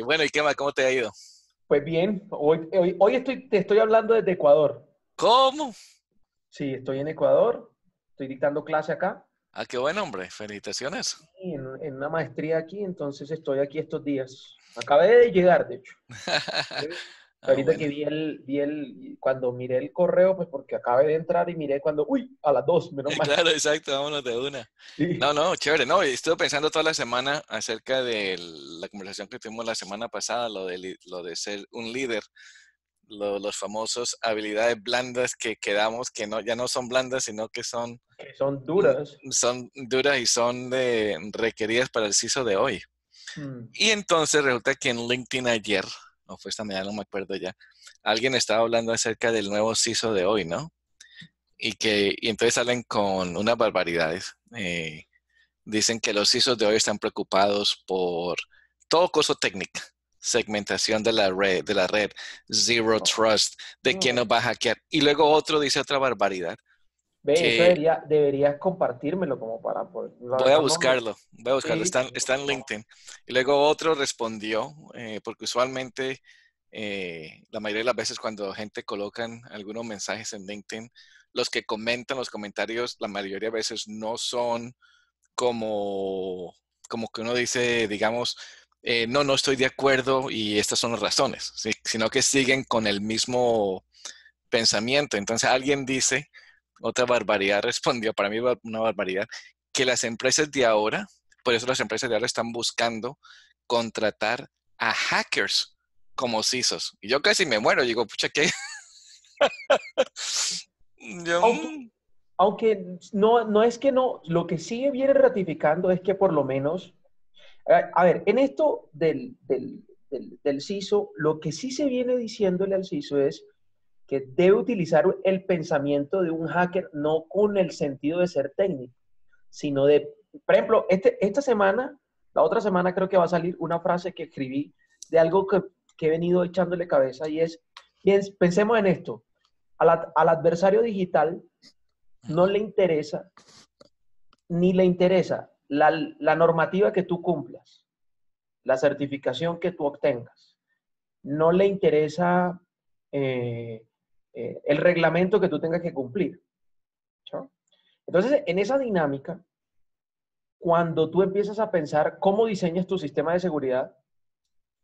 Bueno, ¿y qué más? ¿Cómo te ha ido? Pues bien, te estoy hablando desde Ecuador. ¿Cómo? Sí, estoy en Ecuador, estoy dictando clase acá Ah, qué buen hombre. Felicitaciones. y en una maestría aquí, entonces estoy aquí estos días. Acabé de llegar, de hecho. ¿Sí? Ah, Ahorita bueno. que cuando miré el correo, pues porque acabé de entrar y miré cuando, uy, a las 2, menos mal. Claro, exacto. Vámonos de una. Sí. No, no, chévere. No, y estuve pensando toda la semana acerca de la conversación que tuvimos la semana pasada, lo de ser un líder, los famosos habilidades blandas que quedamos, que no, ya no son blandas, sino que Que son duras. son duras y son requeridas para el CISO de hoy. Mm. Y entonces resulta que en LinkedIn ayer, o fue esta mañana, no me acuerdo ya, alguien estaba hablando acerca del nuevo CISO de hoy, ¿no? Y entonces salen con unas barbaridades. Dicen que los CISOs de hoy están preocupados por todo coso técnico, segmentación de la red, zero No, trust, de quién nos no. va a hackear. Y luego otro dice otra barbaridad, Ve, eso que deberías compartírmelo como para, pues, la voy a verdad no lo. buscarlo, voy a buscarlo, Sí, está en no. LinkedIn. Y luego otro respondió, porque usualmente la mayoría de las veces cuando gente colocan algunos mensajes en LinkedIn, los que comentan los comentarios, la mayoría de veces no son como, como que uno dice, digamos, no, no estoy de acuerdo y estas son las razones, ¿sí? Sino que siguen con el mismo pensamiento. Entonces alguien dice, otra barbaridad respondió, para mí una barbaridad, que las empresas de ahora, por eso las empresas de ahora están buscando contratar a hackers como CISOs. Y yo casi me muero, digo, pucha, ¿qué? Yo, Aunque, aunque no es que no, lo que sí viene ratificando es que por lo menos, a ver, en esto del CISO, lo que sí se viene diciéndole al CISO es que debe utilizar el pensamiento de un hacker no con el sentido de ser técnico, sino de, por ejemplo, esta semana, la otra semana creo que va a salir una frase que escribí de algo que he venido echándole cabeza y es, bien, pensemos en esto, al adversario digital no le interesa, ni le interesa la normativa que tú cumplas, la certificación que tú obtengas, no le interesa eh, el reglamento que tú tengas que cumplir. ¿Sí? Entonces, en esa dinámica, cuando tú empiezas a pensar cómo diseñas tu sistema de seguridad,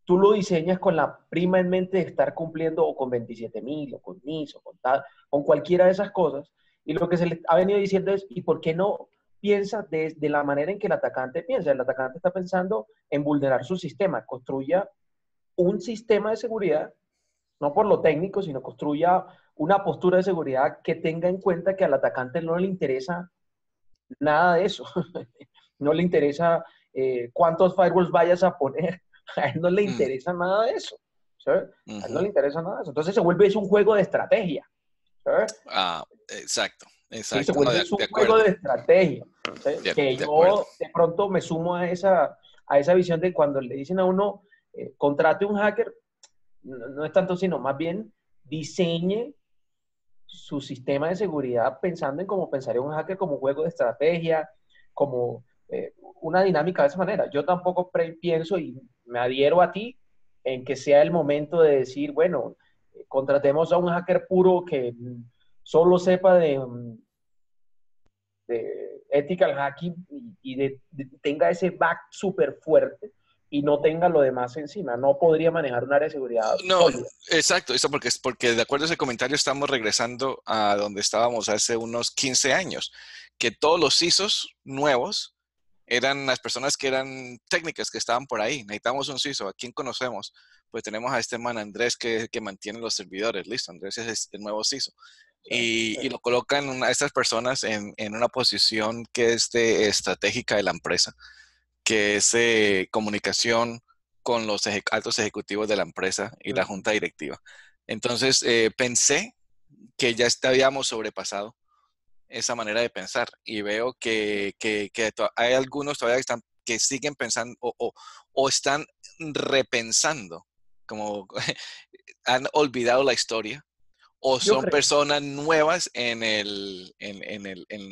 tú lo diseñas con la prima en mente de estar cumpliendo o con 27.000 o con NIS o con tal, con cualquiera de esas cosas. Y lo que se le ha venido diciendo es, ¿y por qué no piensa de la manera en que el atacante piensa? El atacante está pensando en vulnerar su sistema, construya un sistema de seguridad, no por lo técnico, sino construya una postura de seguridad que tenga en cuenta que al atacante no le interesa nada de eso. No le interesa cuántos firewalls vayas a poner. A él no le mm, interesa nada de eso. ¿Sabes? A él no ujú. le interesa nada de eso. Entonces se vuelve es un juego de estrategia. ¿Sabes? Ah, exacto, Sí, se exacto. No, vuelve es un de juego acuerdo, de estrategia. ¿Sí? Que de acuerdo. yo de pronto me sumo a esa visión de cuando le dicen a uno, contrate un hacker, no es tanto sino más bien diseñe su sistema de seguridad pensando en cómo pensaría un hacker como un juego de estrategia, como una dinámica de esa manera. Yo tampoco pienso y me adhiero a ti en que sea el momento de decir, bueno, contratemos a un hacker puro que solo sepa de ethical hacking tenga ese back súper fuerte y no tenga lo demás encima. No podría manejar un área de seguridad No, sólida. exacto, eso porque de acuerdo a ese comentario estamos regresando a donde estábamos hace unos 15 años, que todos los CISOs nuevos eran las personas que eran técnicas, que estaban por ahí. Necesitamos un CISO. ¿A quién conocemos? Pues tenemos a este man Andrés que mantiene los servidores. Listo, Andrés es el nuevo CISO. Sí, sí, Y lo colocan a estas personas en una posición que es estratégica de la empresa, que es comunicación con los altos ejecutivos de la empresa y la uh-huh. junta directiva. Entonces, pensé que ya habíamos sobrepasado esa manera de pensar y veo que hay algunos todavía que, están, que siguen pensando o están repensando, como han olvidado la historia o Yo son creo. personas nuevas en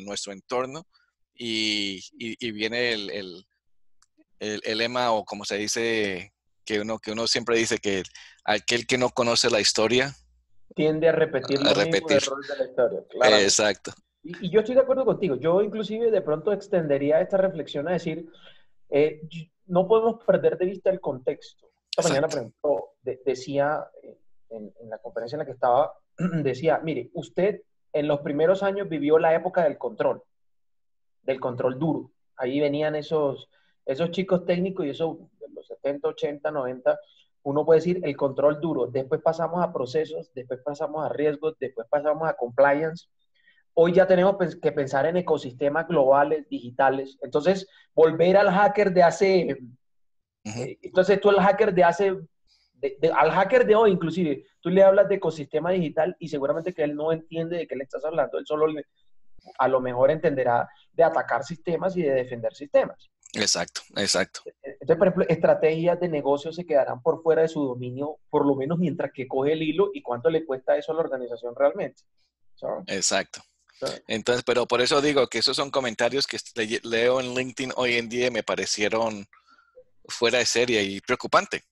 nuestro entorno y viene el lema o como se dice que uno siempre dice que aquel que no conoce la historia, Tiende a repetir a los mismos repetir. errores de la historia, claramente. Exacto, Y yo estoy de acuerdo contigo. Yo inclusive de pronto extendería esta reflexión a decir, no podemos perder de vista el contexto. Esta mañana, por exacto. ejemplo, decía en la conferencia en la que estaba, decía, mire, usted en los primeros años vivió la época del control duro. Ahí venían esos chicos técnicos y esos de los 70, 80, 90, uno puede decir el control duro. Después pasamos a procesos, después pasamos a riesgos, después pasamos a compliance. Hoy ya tenemos que pensar en ecosistemas globales, digitales. Entonces, volver al hacker de hace, Ujú. entonces tú al hacker de hace, al hacker de hoy inclusive, tú le hablas de ecosistema digital y seguramente que él no entiende de qué le estás hablando, él solo a lo mejor entenderá de atacar sistemas y de defender sistemas. Exacto, exacto. Entonces, por ejemplo, estrategias de negocio se quedarán por fuera de su dominio, por lo menos mientras que coge el hilo y cuánto le cuesta eso a la organización realmente. ¿Sabes? Exacto. ¿Sabes? Entonces, pero por eso digo que esos son comentarios que leo en LinkedIn hoy en día y me parecieron fuera de serie y preocupante.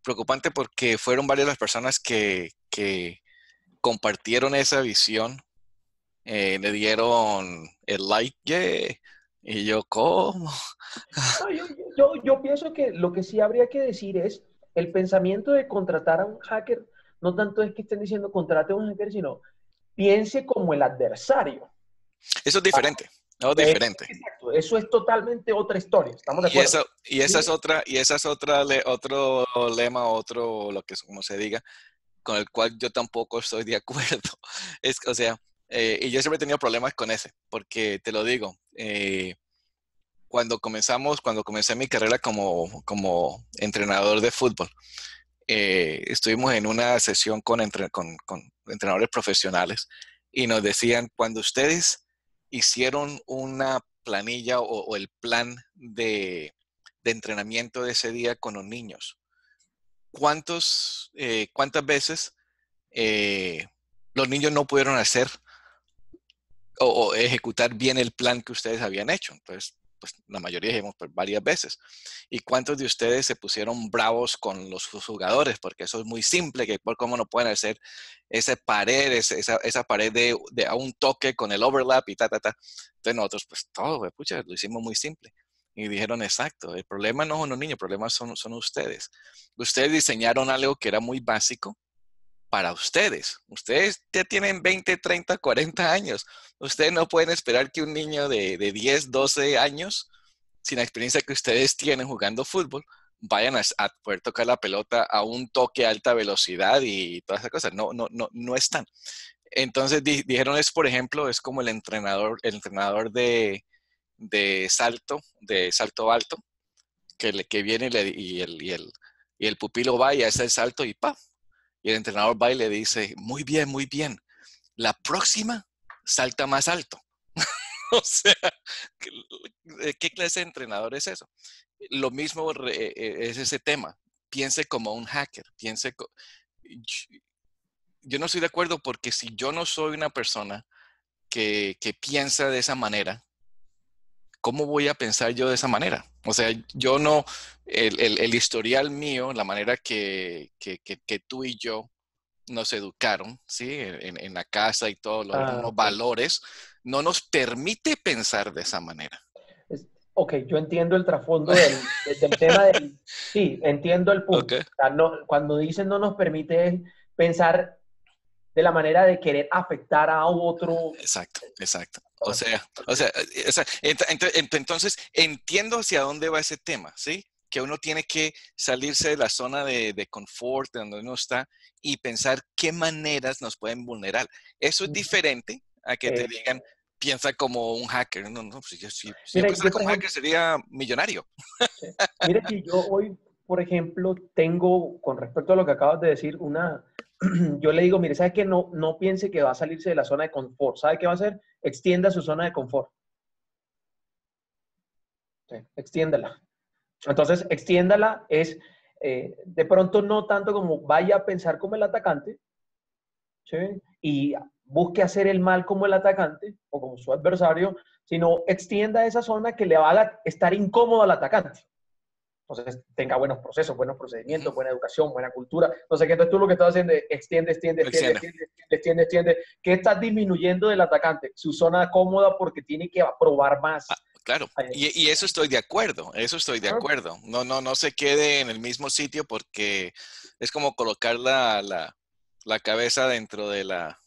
Preocupante porque fueron varias las personas que compartieron esa visión, le dieron el like, yeah, y yo, ¿cómo? No, yo pienso que lo que sí habría que decir es el pensamiento de contratar a un hacker, no tanto es que estén diciendo contrate a un hacker, sino piense como el adversario. Eso es diferente, no diferente. Exacto, eso es totalmente otra historia, estamos de acuerdo. Y esa es Sí. otra, otro lema, otro, lo que como se diga, con el cual yo tampoco estoy de acuerdo. Es, o sea, y yo siempre he tenido problemas con ese, porque te lo digo, cuando comencé mi carrera como entrenador de fútbol, estuvimos en una sesión con entrenadores profesionales y nos decían, cuando ustedes hicieron una planilla o el plan de entrenamiento de ese día con los niños, ¿cuántas veces eh, los niños no pudieron hacer o ejecutar bien el plan que ustedes habían hecho? Entonces, pues la mayoría dijimos pues, varias veces. ¿Y cuántos de ustedes se pusieron bravos con sus jugadores? Porque eso es muy simple, que por cómo no pueden hacer esa pared, esa pared de a un toque con el overlap y ta, ta, ta. Entonces nosotros, pues todo, pues, pucha, lo hicimos muy simple. Y dijeron, exacto, el problema no son los niños, el problema son ustedes. Ustedes diseñaron algo que era muy básico para ustedes. Ustedes ya tienen 20, 30, 40 años. Ustedes no pueden esperar que un niño de 10, 12 años, sin la experiencia que ustedes tienen jugando fútbol, vayan a poder tocar la pelota a un toque a alta velocidad y todas esas cosas. No están. Entonces dijeron es, por ejemplo, es como el entrenador de salto alto, que viene y el pupilo va y hace el salto y ¡pam! Y el entrenador va y le dice, muy bien, la próxima salta más alto. O sea, ¿qué clase de entrenador es eso? Lo mismo es ese tema. Piense como un hacker. Yo no estoy de acuerdo porque si yo no soy una persona que piensa de esa manera, ¿cómo voy a pensar yo de esa manera? O sea, yo no, el historial mío, la manera que tú y yo nos educaron, ¿sí? En la casa y todos los Ah, mismos ok. valores, no nos permite pensar de esa manera. Ok, yo entiendo el trasfondo del tema del... Sí, entiendo el Ok. punto. O sea, cuando dicen no nos permite pensar de la manera de querer afectar a otro. Exacto, exacto. O Ok, sea, o ok. sea, entonces entiendo hacia dónde va ese tema, ¿sí? Que uno tiene que salirse de la zona de confort, de donde uno está, y pensar qué maneras nos pueden vulnerar. Eso es diferente a que te Eh, digan, piensa como un hacker. No, pues si yo mira, pensara yo por como un hacker ejemplo, sería millonario. sí. Mira que yo hoy, por ejemplo, tengo, con respecto a lo que acabas de decir, yo le digo, mire, ¿sabe qué? No piense que va a salirse de la zona de confort. ¿Sabe qué va a hacer? Extienda su zona de confort. Sí, extiéndala. Entonces, extiéndala es, de pronto no tanto como vaya a pensar como el atacante, ¿sí? Y busque hacer el mal como el atacante o como su adversario, sino extienda esa zona que le haga estar incómodo al atacante. entonces tenga buenos procesos, buenos Ujú. procedimientos, buena educación, buena cultura, no sé qué, entonces tú lo que estás haciendo es extiende, extiende, extiende, Extiende. extiende, extiende, extiende, extiende, ¿qué estás disminuyendo del atacante? Su zona cómoda porque tiene que probar Ah, más. claro, y eso estoy de acuerdo, eso estoy de acuerdo. No se quede en el mismo sitio porque es como colocar la cabeza dentro de la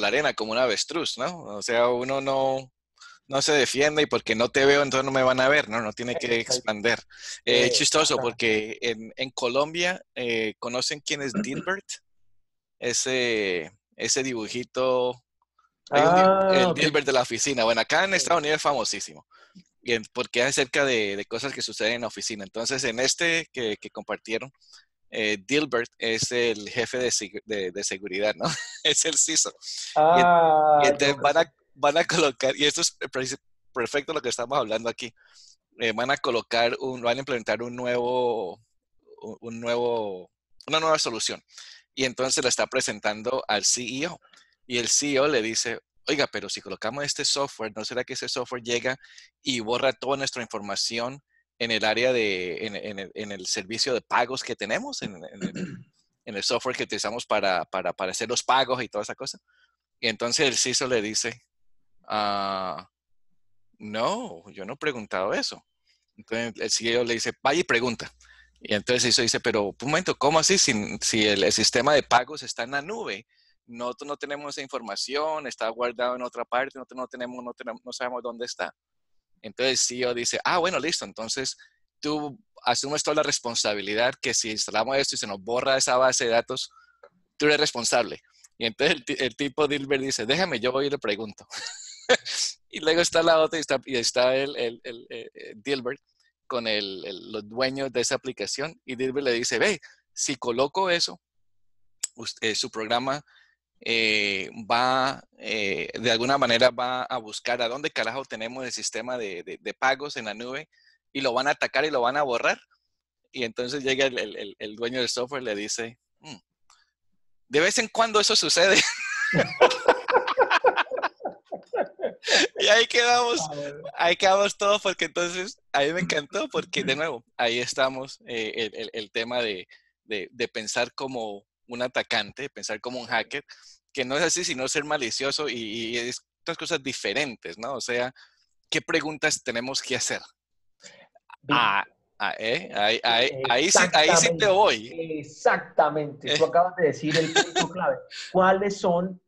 arena como un avestruz, ¿no? O sea, uno no se defiende y porque no te veo, entonces no me van a ver, ¿no? No tiene que expander. Chistoso Exactamente. porque en Colombia, ¿conocen quién es Dilbert? Ese dibujito, Ah, el ok. Dilbert de la oficina. Bueno, acá en Estados Unidos es famosísimo. Porque es acerca de cosas que suceden en la oficina. Entonces, en este que compartieron, Dilbert es el jefe de seguridad, ¿no? Es el CISO. Y, y Ah, entonces con razón. van a colocar, y esto es perfecto lo que estamos hablando aquí, van a implementar un nuevo, una nueva solución. Y entonces lo está presentando al CEO. Y el CEO le dice, oiga, pero si colocamos este software, ¿no será que ese software llega y borra toda nuestra información en el área en el servicio de pagos que tenemos, en el software que utilizamos para hacer los pagos y toda esa cosa? Y entonces el CISO le dice, ah, no, yo no he preguntado eso. Entonces el CEO le dice, vaya y pregunta. Y entonces el CISO dice, pero un momento, ¿cómo así? Si el sistema de pagos está en la nube, nosotros no tenemos esa información, está guardado en otra parte, no sabemos dónde está. Entonces el CEO dice, bueno, listo, entonces tú asumes toda la responsabilidad que si instalamos esto y se nos borra esa base de datos, tú eres responsable. Y entonces el tipo Dilbert dice, déjame, yo voy y le pregunto. Y luego está la otra y está Dilbert con los dueños de esa aplicación. Y Dilbert le dice, ve, si coloco eso, su programa de alguna manera va a buscar a dónde carajo tenemos el sistema de pagos en la nube y lo van a atacar y lo van a borrar. Y entonces llega el dueño del software y le dice, de vez en cuando eso sucede. Y Ah, bueno. ahí quedamos todos porque entonces a mí me encantó porque de nuevo, ahí estamos el tema de pensar como un atacante, pensar como un hacker, que no es así, sino ser malicioso y estas cosas diferentes, ¿no? O sea, ¿qué preguntas tenemos que hacer? Bien. Ah, ahí sí te Exactamente, voy. exactamente. Eh, Tú acabas de decir el punto clave. ¿Cuáles son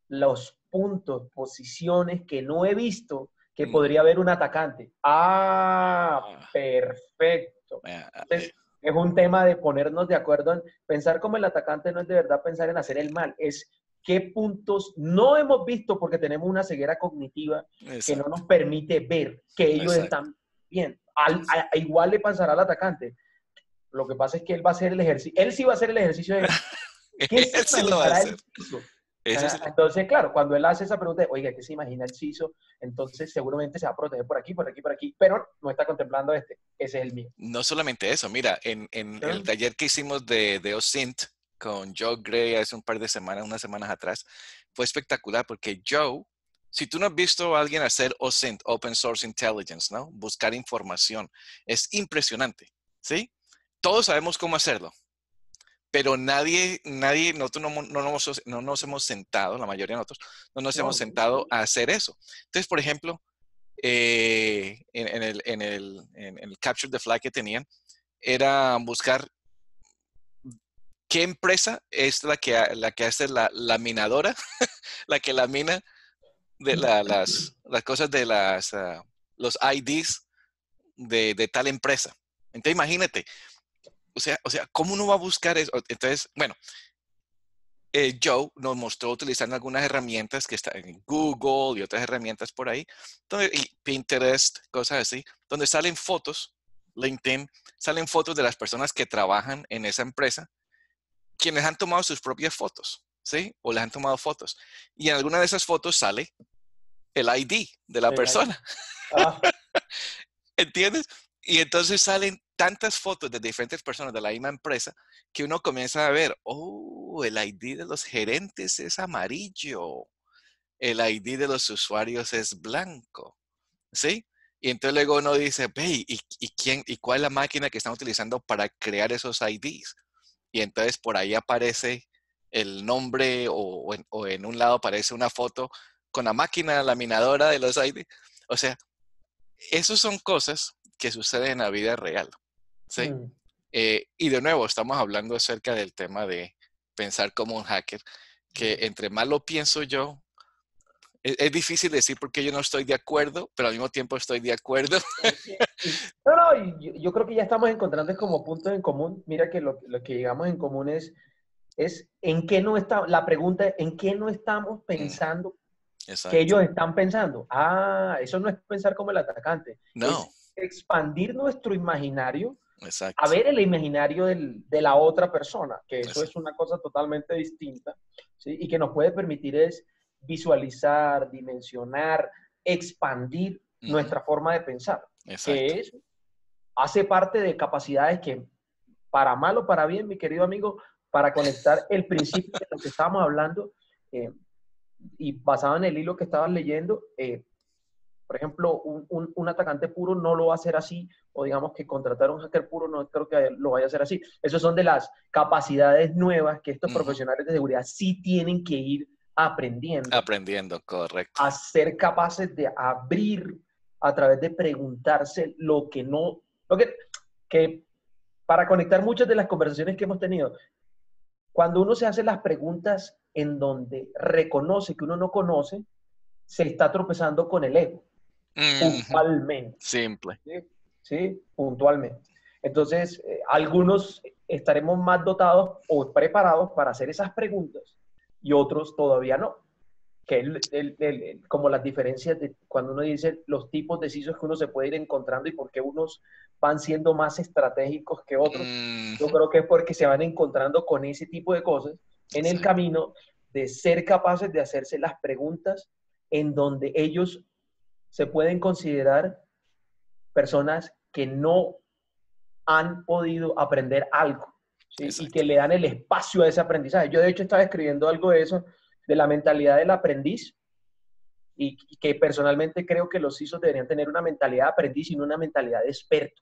los puntos, posiciones que no he visto que mm, podría haber un atacante? Ah, ah, perfecto. eh, eh, Entonces, es un tema de ponernos de acuerdo en pensar como el atacante no es de verdad pensar en hacer el mal, es qué puntos no hemos visto porque tenemos una ceguera cognitiva que no exacto, nos permite ver que ellos exacto. están bien. Igual le pasará al atacante. Lo que pasa es que él va a hacer el ejercicio, él sí va a hacer el ejercicio de ¿qué se Él sí lo va a imaginará hacer. el CISO? Eso sí. Entonces, claro, cuando él hace esa pregunta, oiga, ¿qué se imagina el CISO? Entonces, seguramente se va a proteger por aquí, por aquí, por aquí, pero no está contemplando este. Ese es el mío. No solamente eso, mira, en el ¿No? taller que hicimos de OSINT con Joe Gray hace un par de semanas, unas semanas atrás, fue espectacular porque Joe, si tú no has visto a alguien hacer OSINT, Open Source Intelligence, ¿no? Buscar información, es impresionante, ¿sí? Todos sabemos cómo hacerlo, pero nosotros no nos hemos sentado, la mayoría de nosotros, no nos hemos No, sentado a hacer eso. Entonces, por ejemplo, en el Capture the Flag que tenían, era buscar qué empresa es la que hace la laminadora, la que lamina las cosas los IDs de tal empresa. Entonces imagínate, o sea, ¿cómo uno va a buscar eso? Entonces, bueno, Joe nos mostró utilizando algunas herramientas que están en Google y otras herramientas por ahí, y Pinterest, cosas así, donde salen fotos, LinkedIn, salen fotos de las personas que trabajan en esa empresa quienes han tomado sus propias fotos, ¿sí? O les han tomado fotos. Y en alguna de esas fotos sale el ID de la el ID. persona, Ah, ¿entiendes? Y entonces salen tantas fotos de diferentes personas de la misma empresa que uno comienza a ver, el ID de los gerentes es amarillo, el ID de los usuarios es blanco, ¿sí? Y entonces luego uno dice, ve, ¿y cuál es la máquina que están utilizando para crear esos IDs? Y entonces por ahí aparece el nombre o en un lado aparece una foto con la máquina laminadora de los IDs. O sea, esas son cosas que suceden en la vida real, ¿sí? Mm. Y de nuevo, estamos hablando acerca del tema de pensar como un hacker, que entre más lo pienso yo, es difícil decir porque yo no estoy de acuerdo, pero al mismo tiempo estoy de acuerdo. Sí, sí. No, no, yo creo que ya estamos encontrando es como puntos en común. Mira que lo que llegamos en común es en qué no está, la pregunta es en qué no estamos Mm, pensando que exacto. ellos están pensando. Ah, eso no es pensar como el atacante, No, es expandir nuestro imaginario a exacto. ver el imaginario de la otra persona, que eso Exacto. es una cosa totalmente distinta, ¿sí? Y que nos puede permitir es visualizar, dimensionar, expandir Ujú, nuestra forma de pensar, exacto. que es, hace parte de capacidades que, para mal o para bien, mi querido amigo, para conectar el principio de lo que estábamos hablando, eh, y basado en el hilo que estabas leyendo, por ejemplo, un atacante puro no lo va a hacer así, o digamos que contratar a un hacker puro no creo que lo vaya a hacer así. Esas son de las capacidades nuevas que estos Ujú, profesionales de seguridad sí tienen que ir aprendiendo, aprendiendo, correcto. a ser capaces de abrir a través de preguntarse lo que no, lo que para conectar muchas de las conversaciones que hemos tenido, cuando uno se hace las preguntas en donde reconoce que uno no conoce, se está tropezando con el ego, Ujú, puntualmente. simple. ¿Sí? ¿Sí? Puntualmente. Entonces, algunos estaremos más dotados o preparados para hacer esas preguntas y otros todavía no. Que es como las diferencias de cuando uno dice los tipos de CISOs que uno se puede ir encontrando y por qué unos van siendo más estratégicos que otros. Yo Ujú, creo que es porque se van encontrando con ese tipo de cosas en el exacto. camino de ser capaces de hacerse las preguntas en donde ellos se pueden considerar personas que no han podido aprender algo, ¿sí? Y que Exacto. le dan el espacio a ese aprendizaje. Yo de hecho estaba escribiendo algo de eso, de la mentalidad del aprendiz, y que personalmente creo que los CISOs deberían tener una mentalidad de aprendiz y no una mentalidad de experto,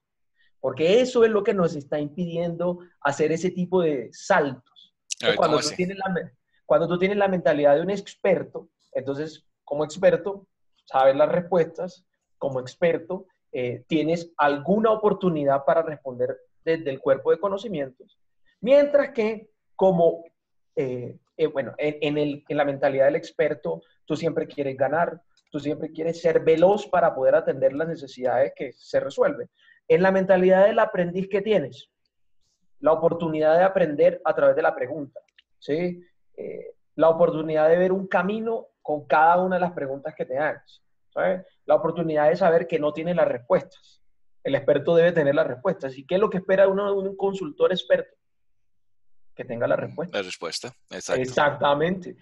porque eso es lo que nos está impidiendo hacer ese tipo de saltos. A Entonces, ver, ¿cómo así? cuando tú tienes la mentalidad de un experto, entonces como experto sabes las respuestas, como experto tienes alguna oportunidad para responder desde el cuerpo de conocimientos, mientras que como, bueno, en la mentalidad del experto, tú siempre quieres ganar, tú siempre quieres ser veloz para poder atender las necesidades que se resuelven. En la mentalidad del aprendiz que tienes, la oportunidad de aprender a través de la pregunta, ¿sí? La oportunidad de ver un camino con cada una de las preguntas que te hagas, ¿sabes? La oportunidad de saber que no tienes las respuestas. El experto debe tener las respuestas. ¿Y qué es lo que espera uno de un consultor experto? Que tenga la respuesta. La respuesta, exacto. Exactamente.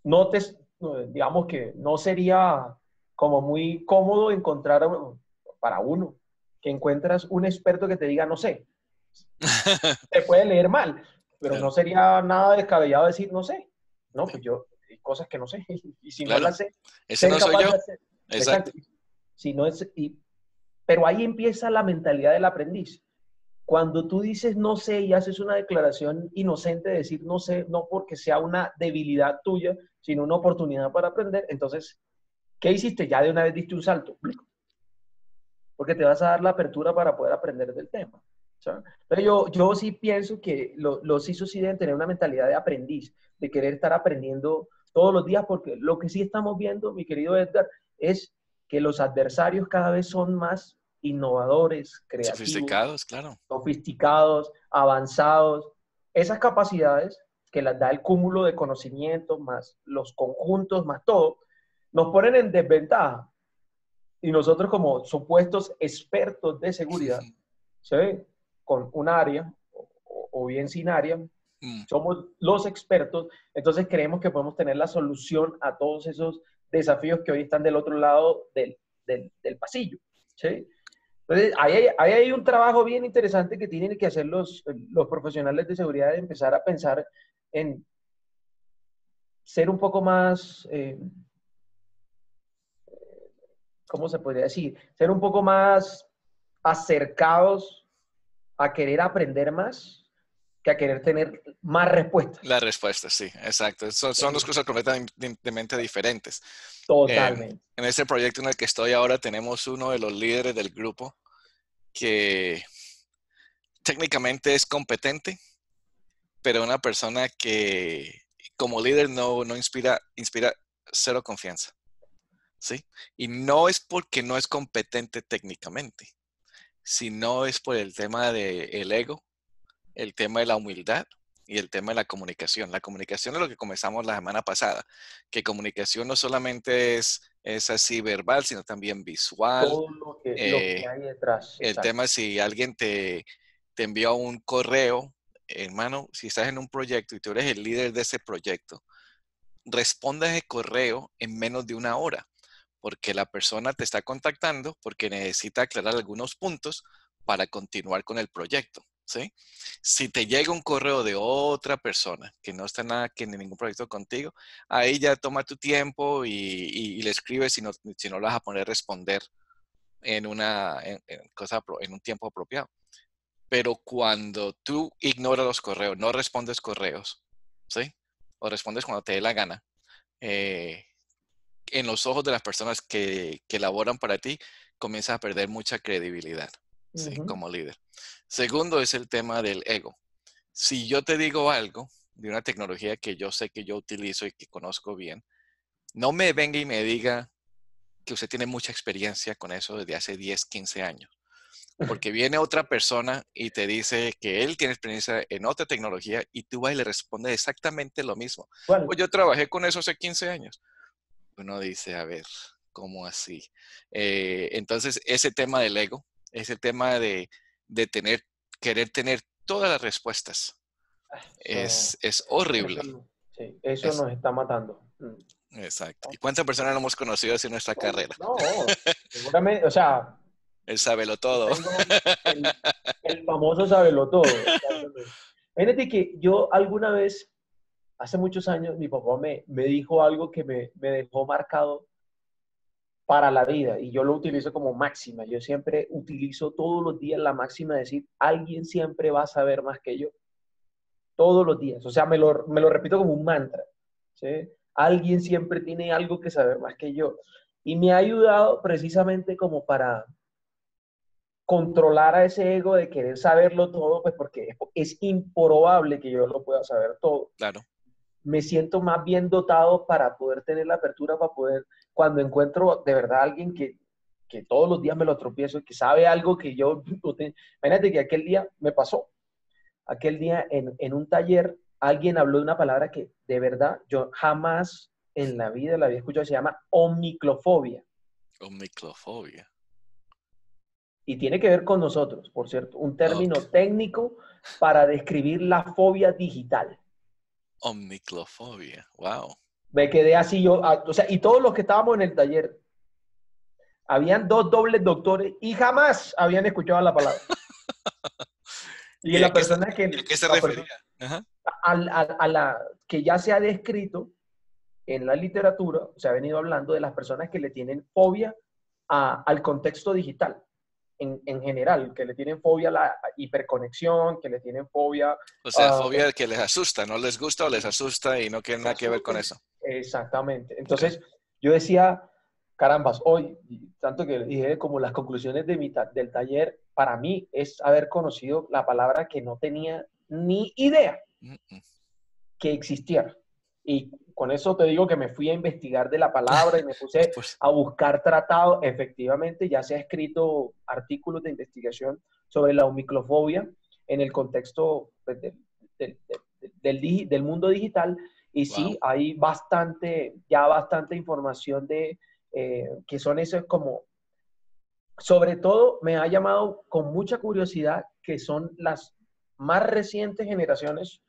No te, digamos que no sería como muy cómodo encontrar para uno que encuentras un experto que te diga no sé. Te puede leer mal, pero no Claro, sería nada descabellado decir no sé. No, sí, pues yo hay cosas que no sé y si no claro. las sé, Ese ser no soy capaz yo. de hacer. Exacto. Exacto. Si no es, pero ahí empieza la mentalidad del aprendiz. Cuando tú dices no sé y haces una declaración inocente de decir no sé, no porque sea una debilidad tuya, sino una oportunidad para aprender, entonces, ¿qué hiciste? Ya de una vez diste un salto, porque te vas a dar la apertura para poder aprender del tema. ¿Sabes? Pero yo sí pienso que los CISOs sí deben tener una mentalidad de aprendiz, de querer estar aprendiendo todos los días, porque lo que sí estamos viendo, mi querido Edgar, es que los adversarios cada vez son más innovadores, creativos, Sofisticados, claro. sofisticados, avanzados. Esas capacidades que las da el cúmulo de conocimientos, más los conjuntos, más todo, nos ponen en desventaja. Y nosotros como supuestos expertos de seguridad, ¿sí? Con un área o bien sin área, Mm, somos los expertos, entonces creemos que podemos tener la solución a todos esos desafíos que hoy están del otro lado del pasillo, ¿sí? Entonces, ahí hay un trabajo bien interesante que tienen que hacer los profesionales de seguridad, de empezar a pensar en ser un poco más, ¿cómo se podría decir? Ser un poco más acercados a querer aprender más que a querer tener más respuestas. La respuesta, sí, exacto. Son dos cosas completamente diferentes. Totalmente. En este proyecto en el que estoy ahora tenemos uno de los líderes del grupo que técnicamente es competente, pero una persona que como líder no inspira cero confianza, ¿sí? Y no es porque no es competente técnicamente, sino es por el tema del ego, el tema de la humildad y el tema de la comunicación. La comunicación es lo que comenzamos la semana pasada, que comunicación no solamente es así verbal, sino también visual. Todo lo que hay detrás, El exacto. tema es si alguien te envía un correo, hermano, si estás en un proyecto y tú eres el líder de ese proyecto, responda ese correo en menos de una hora, porque la persona te está contactando porque necesita aclarar algunos puntos para continuar con el proyecto, ¿sí? Si te llega un correo de otra persona que no está nada que en ningún proyecto contigo, ahí ya toma tu tiempo y le escribes si no lo vas a poner a responder en un tiempo apropiado. Pero cuando tú ignoras los correos, no respondes correos, ¿sí? O respondes cuando te dé la gana, eh, en los ojos de las personas que laboran para ti, comienzas a perder mucha credibilidad, ¿sí? Ujú. Como líder. Segundo es el tema del ego. Si yo te digo algo de una tecnología que yo sé que yo utilizo y que conozco bien, no me venga y me diga que usted tiene mucha experiencia con eso desde hace 10, 15 años. Porque viene otra persona y te dice que él tiene experiencia en otra tecnología y tú vas y le respondes exactamente lo mismo. Pues ¿Cuál? yo trabajé con eso hace 15 años. Uno dice, a ver, ¿cómo así? Entonces, ese tema del ego, ese tema de querer tener todas las respuestas, Eso, es eso, horrible. sí, eso Es, nos está matando. exacto. ¿Y ¿No? cuántas personas lo hemos conocido así en nuestra carrera? No, seguramente, o sea, Él sábelo yo todo. tengo el famoso sábelo todo, exactamente. Fíjate que yo alguna vez, hace muchos años, mi papá me dijo algo que me dejó marcado para la vida y yo lo utilizo como máxima. Yo siempre utilizo todos los días la máxima de decir, alguien siempre va a saber más que yo, todos los días. O sea, me lo repito como un mantra, ¿sí? Alguien siempre tiene algo que saber más que yo. Y me ha ayudado precisamente como para controlar a ese ego de querer saberlo todo, pues porque es improbable que yo lo pueda saber todo. Claro. Me siento más bien dotado para poder tener la apertura, para poder, cuando encuentro de verdad a alguien que todos los días me lo tropiezo, que sabe algo que yo no tengo. Imagínate que aquel día me pasó, aquel día en un taller, alguien habló de una palabra que de verdad yo jamás en la vida la había escuchado, se llama omiclofobia. Omiclofobia. Y tiene que ver con nosotros, por cierto, un término Ok. técnico para describir la fobia digital. Omiclofobia. Wow. Me quedé así yo, o sea, y todos los que estábamos en el taller, habían dos dobles doctores y jamás habían escuchado la palabra. Y ¿Y la persona y a qué se la refería? persona, Ajá. a la que ya se ha descrito en la literatura, se ha venido hablando de las personas que le tienen fobia al contexto digital en general, que le tienen fobia a la hiperconexión, que le tienen fobia O sea, a... fobia que les asusta, no les gusta o les asusta y no tiene nada que ver con eso. Exactamente. Ok. Entonces, yo decía, carambas, hoy, tanto que dije como las conclusiones de del taller, para mí es haber conocido la palabra que no tenía ni idea Mm, mm. que existiera. Y con eso te digo que me fui a investigar de la palabra y me puse Pues, a buscar tratados. Efectivamente, ya se ha escrito artículos de investigación sobre la omiclofobia en el contexto pues, del mundo digital. Y wow. sí, hay ya bastante información de que son esos como, sobre todo me ha llamado con mucha curiosidad que son las más recientes generaciones,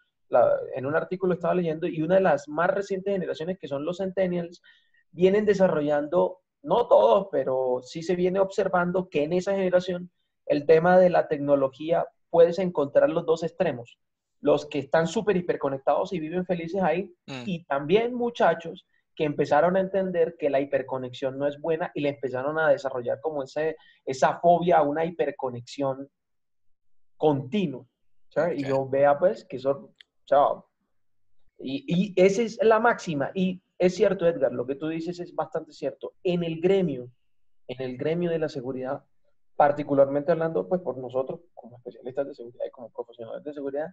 en un artículo estaba leyendo, y una de las más recientes generaciones que son los centennials, vienen desarrollando, no todos, pero sí se viene observando que en esa generación el tema de la tecnología puedes encontrar los dos extremos, los que están súper hiperconectados y viven felices ahí, Mm, y también muchachos que empezaron a entender que la hiperconexión no es buena y le empezaron a desarrollar como esa fobia a una hiperconexión continua. ¿Sabes? Y Okay. yo vea pues que eso, o sea, y esa es la máxima. Y es cierto, Edgar, lo que tú dices es bastante cierto. En el gremio de la seguridad, particularmente hablando, pues por nosotros como especialistas de seguridad y como profesionales de seguridad,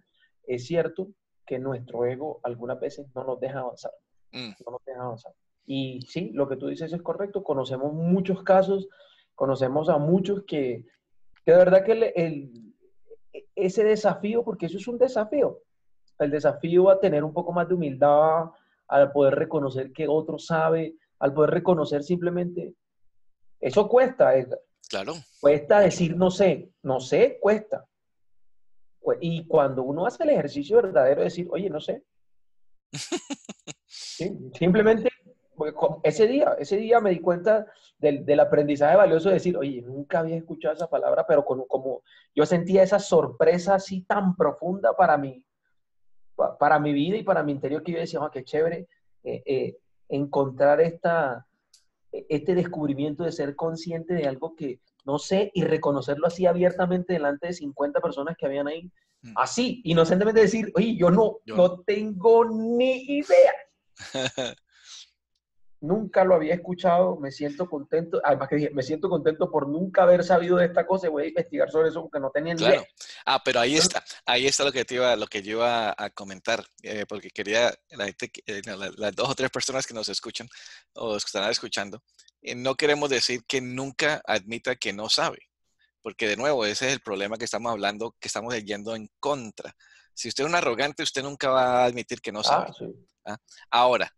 es cierto que nuestro ego algunas veces no nos deja avanzar, Mm, no nos deja avanzar. Y sí, lo que tú dices es correcto, conocemos muchos casos, conocemos a muchos que de verdad que ese desafío, porque eso es un desafío, el desafío a tener un poco más de humildad, al poder reconocer que otro sabe, al poder reconocer simplemente, eso cuesta, Edgar. claro, Cuesta mucho. decir no sé, no sé, cuesta. Y cuando uno hace el ejercicio verdadero de decir, oye, no sé, ¿sí? Simplemente porque ese día me di cuenta del aprendizaje valioso de decir, oye, nunca había escuchado esa palabra, pero como yo sentía esa sorpresa así tan profunda para mi vida y para mi interior que yo decía, oh, qué chévere encontrar este descubrimiento de ser consciente de algo que no sé y reconocerlo así abiertamente delante de 50 personas que habían ahí. Mm, Así, inocentemente decir, oye, yo yo no. no tengo ni idea. Nunca lo había escuchado, me siento contento, además que dije, me siento contento por nunca haber sabido de esta cosa y voy a investigar sobre eso porque no tenía ni idea. Claro. Ah, pero ahí está lo que yo iba a comentar, porque quería la gente, no, las dos o tres personas que nos escuchan o que están escuchando, no queremos decir que nunca admita que no sabe, porque de nuevo, ese es el problema que estamos hablando, que estamos yendo en contra. Si usted es un arrogante, usted nunca va a admitir que no sabe. Ah, sí. ¿Ah? Ahora,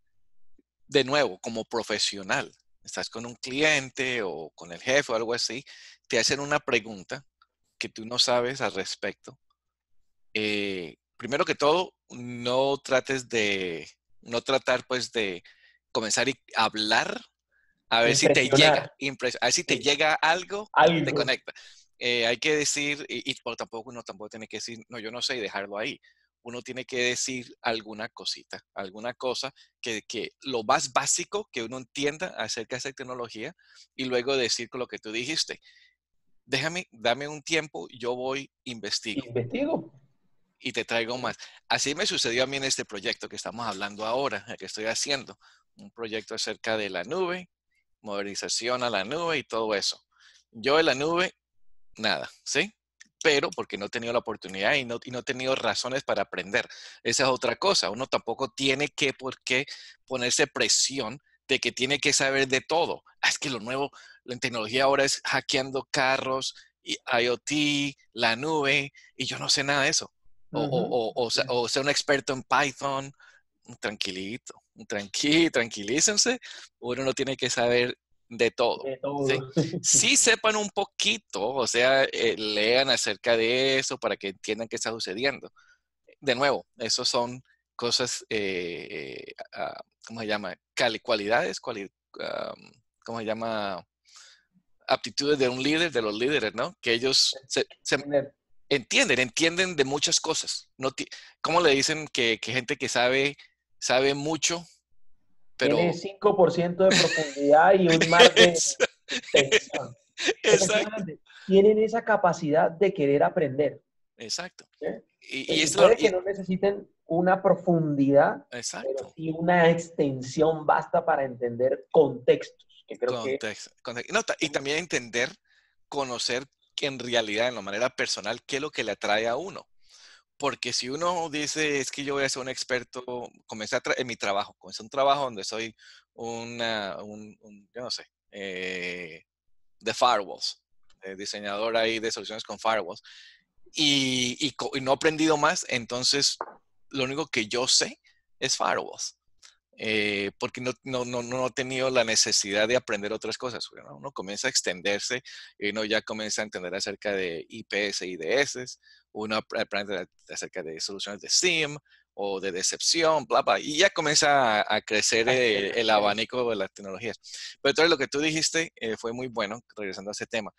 de nuevo, como profesional, estás con un cliente o con el jefe o algo así, te hacen una pregunta que tú no sabes al respecto. Primero que todo, no tratar pues de comenzar a hablar, a ver si te llega, Impresionar. a ver si te Sí. llega algo y te Algo. conecta. Hay que decir, pero tampoco uno tampoco tiene que decir, no, yo no sé y dejarlo ahí. Uno tiene que decir alguna cosita, alguna cosa que lo más básico que uno entienda acerca de esa tecnología y luego decir con lo que tú dijiste. Dame un tiempo, yo voy, investigo Investigo. y te traigo más. Así me sucedió a mí en este proyecto que estamos hablando ahora, el que estoy haciendo. Un proyecto acerca de la nube, modernización a la nube y todo eso. Yo de la nube, nada, ¿sí? Pero porque no he tenido la oportunidad y no he tenido razones para aprender. Esa es otra cosa. Uno tampoco tiene que, por qué ponerse presión de que tiene que saber de todo. Es que lo nuevo, la tecnología ahora es hackeando carros, y IoT, la nube, y yo no sé nada de eso. Ujú. O ser un experto en Python, tranquilito, tranquilícense. Uno no tiene que saber de todo, De ¿sí? todo. Sí sepan un poquito, o sea, lean acerca de eso para que entiendan qué está sucediendo. De nuevo, esos son cosas, ¿cómo se llama? Cualidades, ¿cómo se llama? Aptitudes de un líder, de los líderes, ¿no? Que ellos se entienden de muchas cosas. No ¿Cómo le dicen que gente que sabe mucho, Tiene pero 5% de profundidad y un mar de es- extensión. exacto, Efectivamente, tienen esa capacidad de querer aprender. exacto. ¿Sí? Y Y esto, puede que no necesiten una profundidad, pero exacto. sí una extensión basta para entender contextos, que creo que No, y también entender, conocer que en realidad, en la manera personal, qué es lo que le atrae a uno. Porque si uno dice, es que yo voy a ser un experto, en mi trabajo, comencé un trabajo donde soy yo no sé, de firewalls, diseñador ahí de soluciones con firewalls, y no he aprendido más, entonces lo único que yo sé es firewalls. Porque no he tenido la necesidad de aprender otras cosas. ¿No? Uno comienza a extenderse y uno ya comienza a entender acerca de IPS y IDS, uno aprende acerca de soluciones de SIEM o de decepción, bla, bla, y ya comienza a crecer así es, el así es. abanico de las tecnologías. Pero entonces lo que tú dijiste fue muy bueno, regresando a ese tema.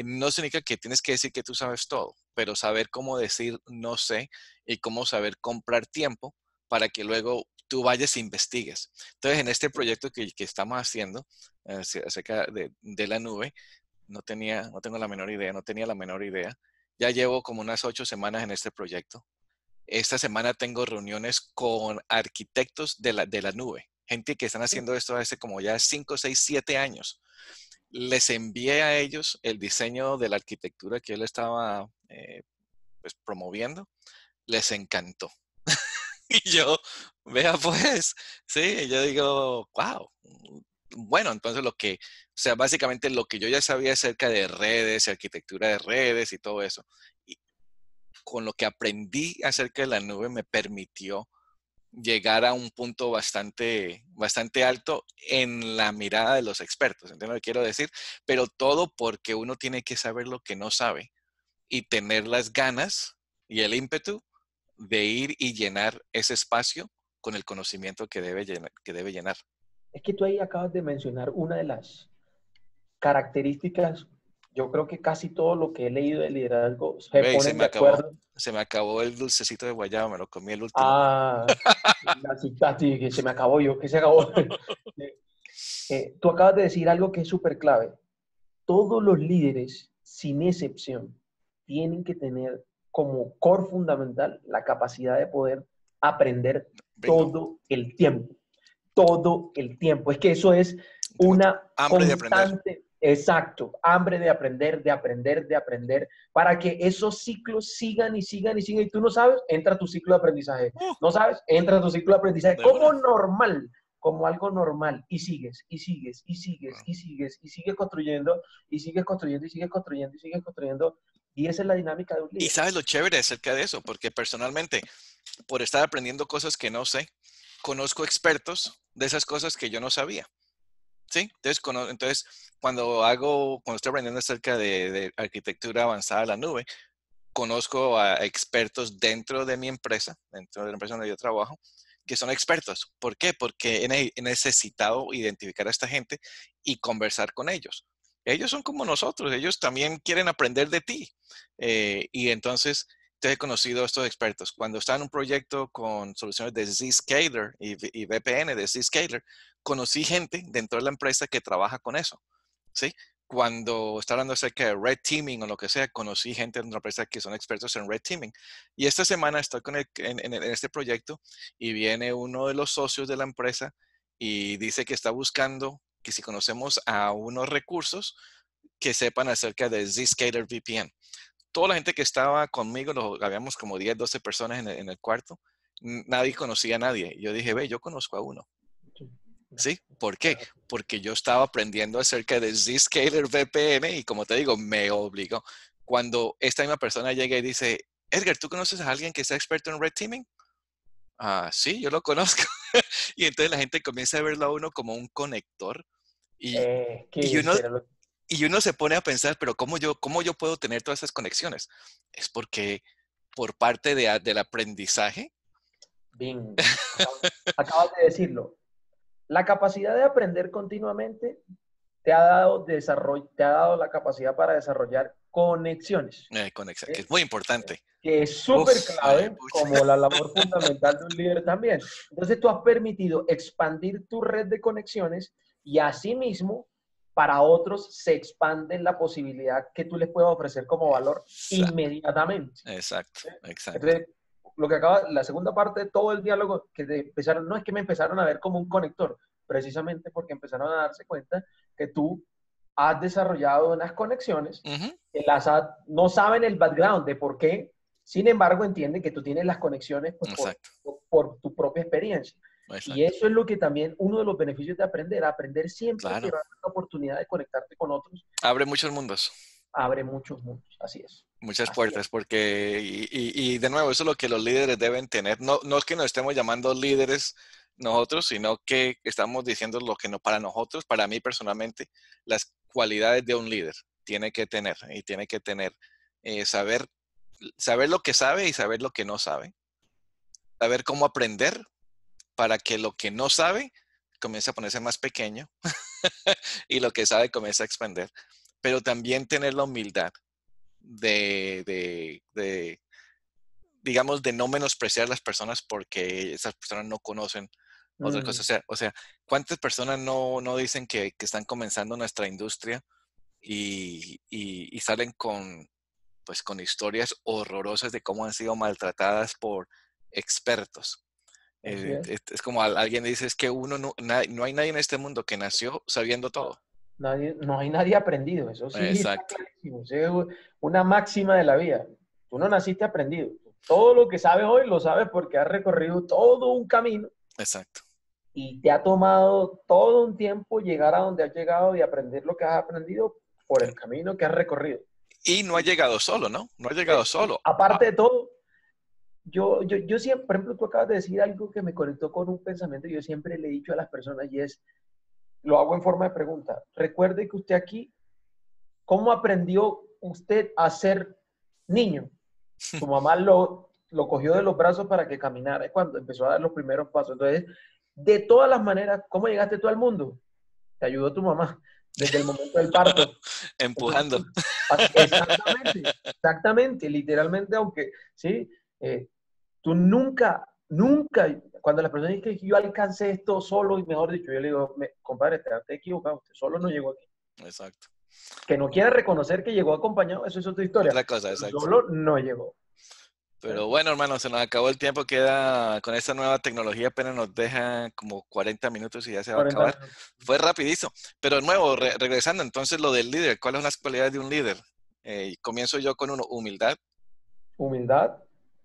No significa que tienes que decir que tú sabes todo, pero saber cómo decir no sé y cómo saber comprar tiempo para que luego tú vayas e investigues. Entonces, en este proyecto que estamos haciendo acerca de la nube, no tengo la menor idea, no tenía la menor idea. Ya llevo como unas 8 semanas en este proyecto. Esta semana tengo reuniones con arquitectos de la nube, gente que están haciendo esto hace como ya 5, 6, 7 años. Les envié a ellos el diseño de la arquitectura que él estaba pues, promoviendo. Les encantó. Y yo, vea pues, sí, yo digo, wow. Bueno, entonces o sea, básicamente lo que yo ya sabía acerca de redes, arquitectura de redes y todo eso, y con lo que aprendí acerca de la nube me permitió llegar a un punto bastante alto en la mirada de los expertos, ¿entiendes lo que quiero decir? Pero todo porque uno tiene que saber lo que no sabe y tener las ganas y el ímpetu de ir y llenar ese espacio con el conocimiento que debe llenar. Es que tú ahí acabas de mencionar una de las características. Yo creo que casi todo lo que he leído de liderazgo se Ve, y ponen de acuerdo. se me acabó el dulcecito de guayaba, me lo comí el último. Ah, la citaste, que se me acabó yo, que se acabó. Tú acabas de decir algo que es súper clave. Todos los líderes, sin excepción, tienen que tener como core fundamental la capacidad de poder aprender Bingo. todo el tiempo. Todo el tiempo. Es que eso es Tengo una hambre de aprender. constante, exacto, hambre de aprender, de aprender, de aprender, para que esos ciclos sigan y sigan y sigan. Y tú no sabes, entra a tu ciclo de aprendizaje. No sabes, entra a tu ciclo de aprendizaje De como una. normal, como algo normal. Y sigues, y sigues, y sigues, Bueno. y sigues, y sigues construyendo, y sigues construyendo, y sigues construyendo, y sigues construyendo. Y esa es la dinámica de un Y líder. sabes lo chévere acerca de eso, porque personalmente, por estar aprendiendo cosas que no sé, conozco expertos de esas cosas que yo no sabía. ¿Sí? Entonces cuando estoy aprendiendo acerca de arquitectura avanzada a la nube, conozco a expertos dentro de mi empresa, dentro de la empresa donde yo trabajo, que son expertos. ¿Por qué? Porque he necesitado identificar a esta gente y conversar con ellos. Ellos son como nosotros, ellos también quieren aprender de ti. Y entonces te he conocido a estos expertos. Cuando estaba en un proyecto con soluciones de Zscaler y VPN de Zscaler, conocí gente dentro de la empresa que trabaja con eso. ¿Sí? Cuando está hablando acerca de red teaming o lo que sea, conocí gente en una empresa que son expertos en red teaming. Y esta semana estoy en este proyecto y viene uno de los socios de la empresa y dice que está buscando que si conocemos a unos recursos que sepan acerca de Zscaler VPN. Toda la gente que estaba conmigo, habíamos como 10, 12 personas en el cuarto, nadie conocía a nadie. Yo dije, ve, yo conozco a uno. ¿Sí? ¿Por qué? Porque yo estaba aprendiendo acerca de Zscaler VPN y como te digo, me obligó. Cuando esta misma persona llega y dice, Edgar, ¿tú conoces a alguien que sea experto en red teaming? Ah, sí, yo lo conozco. Y entonces la gente comienza a verlo a uno como un conector y, y Que uno, será lo y uno se pone a pensar, pero cómo yo puedo tener todas esas conexiones? Es porque por parte del aprendizaje. bingo. Acabas de decirlo. La capacidad de aprender continuamente te ha dado te ha dado la capacidad para desarrollar conexiones, Conexión, que ¿sí? es muy importante. Que es súper Uf, clave, pucha. como la labor fundamental de un líder también. Entonces tú has permitido expandir tu red de conexiones y asimismo para otros se expande la posibilidad que tú les puedas ofrecer como valor Exacto, inmediatamente. exacto, ¿Sí? exacto. Entonces, lo que acaba, la segunda parte de todo el diálogo, que empezaron, no es que me empezaron a ver como un conector, precisamente porque empezaron a darse cuenta que tú has desarrollado unas conexiones Ujú, que no saben el background de por qué, sin embargo entienden que tú tienes las conexiones pues, exacto, por tu propia experiencia. Y exacto. eso es lo que también, uno de los beneficios de aprender, aprender siempre te Claro. va a dar la oportunidad de conectarte con otros, Abre muchos mundos, abre muchos mundos, así es, muchas así puertas, porque, y de nuevo, eso es lo que los líderes deben tener. No, no es que nos estemos llamando líderes nosotros, sino que estamos diciendo lo que no para nosotros, para mí personalmente, las cualidades de un líder tiene que tener, y tiene que tener, saber, saber lo que sabe y saber lo que no sabe, saber cómo aprender para que lo que no sabe comience a ponerse más pequeño y lo que sabe comience a expandir, pero también tener la humildad de, digamos, de no menospreciar a las personas porque esas personas no conocen otra cosa. Mm, O sea, ¿cuántas personas no dicen que están comenzando nuestra industria y salen pues, con historias horrorosas de cómo han sido maltratadas por expertos? así es. Es como alguien dice, es que no hay nadie en este mundo que nació sabiendo todo. No hay nadie aprendido, eso sí está Exacto, clarísimo. Eso es una máxima de la vida. Tú no naciste aprendido. Todo lo que sabes hoy lo sabes porque has recorrido todo un camino exacto. y te ha tomado todo un tiempo llegar a donde has llegado y aprender lo que has aprendido por el camino que has recorrido. Y no ha Y, llegado solo, ¿no? No ha llegado y solo. Ah, aparte de todo, yo siempre, por ejemplo, tú acabas de decir algo que me conectó con un pensamiento que yo siempre le he dicho a las personas y es, lo hago en forma de pregunta. Recuerde que usted aquí, ¿cómo aprendió usted a ser niño? Su mamá lo cogió de los brazos para que caminara cuando empezó a dar los primeros pasos. Entonces, de todas las maneras, ¿cómo llegaste tú al mundo? Te ayudó tu mamá desde el momento del parto. Entonces, empujando. exactamente, exactamente, literalmente, aunque, sí, tú nunca, cuando la persona dice que yo alcancé esto solo, y mejor dicho, yo le digo, compadre, te has equivocado, usted solo no llegó aquí. Exacto. Que no quiera reconocer que llegó acompañado, eso es otra historia, Otra cosa, pero exacto. solo no llegó. Pero bueno, hermano, se nos acabó el tiempo. Queda con esta nueva tecnología, apenas nos deja como 40 minutos y ya se va a 40 acabar. minutos. Fue rapidísimo. Pero de nuevo, regresando, entonces lo del líder, ¿cuáles son las cualidades de un líder? Comienzo yo con humildad, Humildad,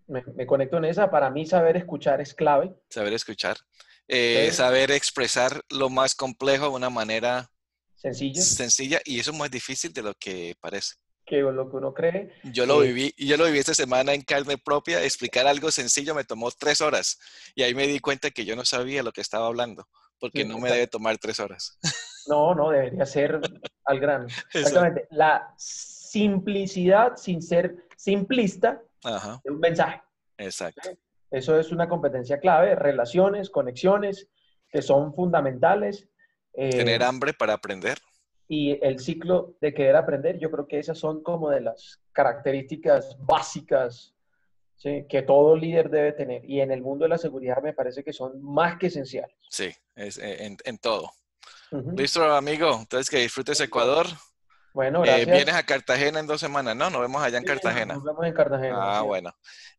me conecto en esa, para mí saber escuchar es clave. saber escuchar, ¿Okay? saber expresar lo más complejo de una manera Sencilla, sencilla y eso es más difícil de lo que parece. que lo que uno cree. Yo lo viví esta semana en carne propia. Explicar algo sencillo me tomó 3 horas y ahí me di cuenta que yo no sabía lo que estaba hablando Sí, porque no me debe exacto. tomar 3 horas. No, no, debería ser al grano. Exacto. Exactamente. La simplicidad sin ser simplista Ajá, de un mensaje. exacto. ¿Sí? Eso es una competencia clave, relaciones, conexiones, que son fundamentales. Tener eh, hambre para aprender. y el ciclo de querer aprender, yo creo que esas son como de las características básicas, ¿sí?, que todo líder debe tener. Y en el mundo de la seguridad me parece que son más que esenciales. Sí, en todo. Ujú. Listo, amigo. Entonces que disfrutes Ecuador. Bueno, Vienes gracias. a Cartagena en 2 semanas, ¿no? Nos vemos allá en Sí, señor, Cartagena. nos vemos en Cartagena, Ah, así es. bueno.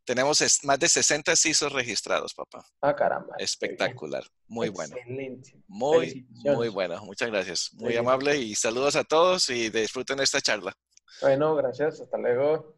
Tenemos más de 60 CISOs registrados, papá. Ah, caramba, qué bien. Espectacular. Muy bueno. Excelente. Muy Felicitaciones. bueno. Muchas gracias. Muy amable Felicitaciones. y saludos a todos y disfruten esta charla. Bueno, gracias. Hasta luego.